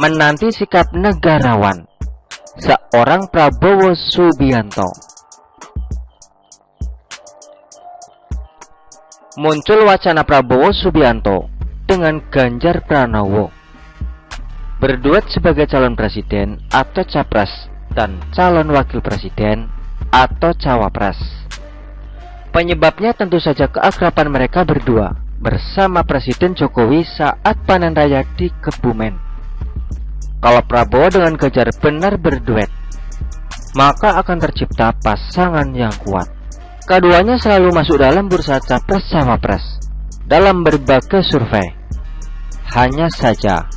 Menanti sikap negarawan seorang Prabowo Subianto. Muncul wacana Prabowo Subianto dengan Ganjar Pranowo berduet sebagai calon presiden atau capres dan calon wakil presiden atau cawapres. Penyebabnya tentu saja keakraban mereka berdua bersama Presiden Jokowi saat panen raya di Kebumen. Kalau Prabowo dengan Ganjar benar berduet, maka akan tercipta pasangan yang kuat. Keduanya selalu masuk dalam bursa capres-cawapres dalam berbagai survei. Hanya saja,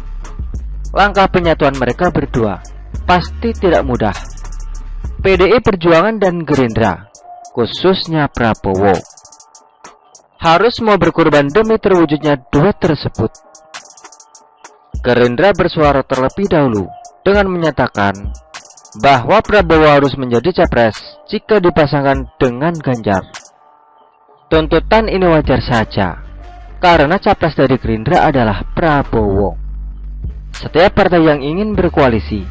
langkah penyatuan mereka berdua pasti tidak mudah. PDI Perjuangan dan Gerindra, khususnya Prabowo, harus mau berkorban demi terwujudnya duet tersebut. Gerindra bersuara terlebih dahulu dengan menyatakan bahwa Prabowo harus menjadi capres jika dipasangkan dengan Ganjar. Tuntutan ini wajar saja, karena capres dari Gerindra adalah Prabowo. Setiap partai yang ingin berkoalisi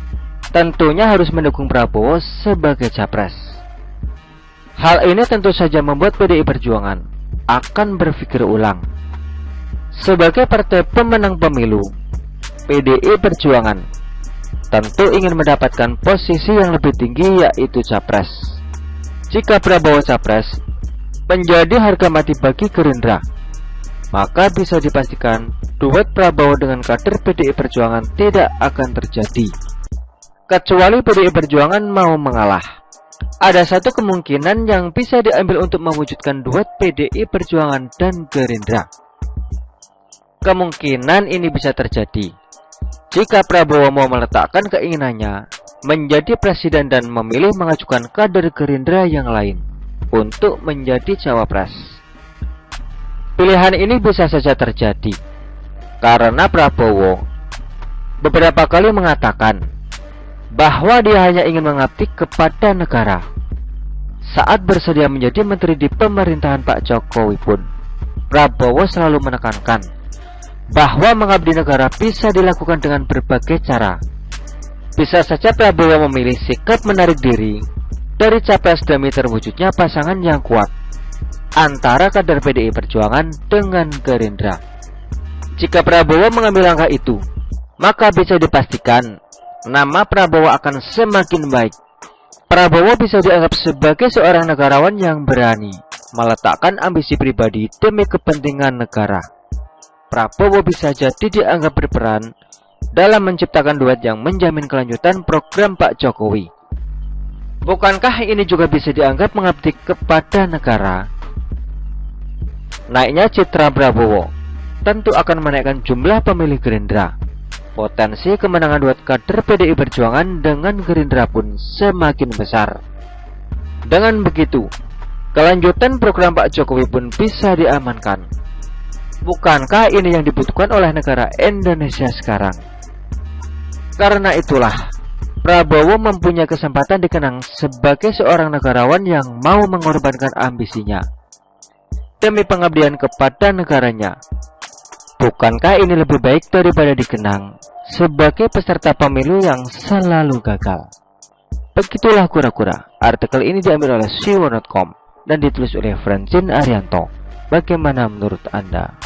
tentunya harus mendukung Prabowo sebagai capres. Hal ini tentu saja membuat PDI Perjuangan akan berpikir ulang. Sebagai partai pemenang pemilu, PDI Perjuangan tentu ingin mendapatkan posisi yang lebih tinggi, yaitu capres. Jika Prabowo capres menjadi harga mati bagi Gerindra, maka bisa dipastikan duet Prabowo dengan kader PDI Perjuangan tidak akan terjadi, kecuali PDI Perjuangan mau mengalah. Ada satu kemungkinan yang bisa diambil untuk mewujudkan duet PDI Perjuangan dan Gerindra. Kemungkinan ini bisa terjadi jika Prabowo mau meletakkan keinginannya menjadi presiden dan memilih mengajukan kader Gerindra yang lain untuk menjadi cawapres. Pilihan ini bisa saja terjadi karena Prabowo beberapa kali mengatakan bahwa dia hanya ingin mengabdi kepada negara. Saat bersedia menjadi menteri di pemerintahan Pak Jokowi pun, Prabowo selalu menekankan bahwa mengabdi negara bisa dilakukan dengan berbagai cara. Bisa saja Prabowo memilih sikap menarik diri dari capres demi terwujudnya pasangan yang kuat antara kader PDI Perjuangan dengan Gerindra. Jika Prabowo mengambil langkah itu, maka bisa dipastikan nama Prabowo akan semakin baik. Prabowo bisa dianggap sebagai seorang negarawan yang berani meletakkan ambisi pribadi demi kepentingan negara. Prabowo bisa jadi dianggap berperan dalam menciptakan duet yang menjamin kelanjutan program Pak Jokowi. Bukankah ini juga bisa dianggap mengabdi kepada negara? Naiknya citra Prabowo tentu akan menaikkan jumlah pemilih Gerindra. Potensi kemenangan duet kader PDI Perjuangan dengan Gerindra pun semakin besar. Dengan begitu, kelanjutan program Pak Jokowi pun bisa diamankan. Bukankah ini yang dibutuhkan oleh negara Indonesia sekarang? Karena itulah, Prabowo mempunyai kesempatan dikenang sebagai seorang negarawan yang mau mengorbankan ambisinya demi pengabdian kepada negaranya. Bukankah ini lebih baik daripada dikenang sebagai peserta pemilu yang selalu gagal? Begitulah kura-kura. Artikel ini diambil oleh siwo.com dan ditulis oleh Francine Arianto. Bagaimana menurut Anda?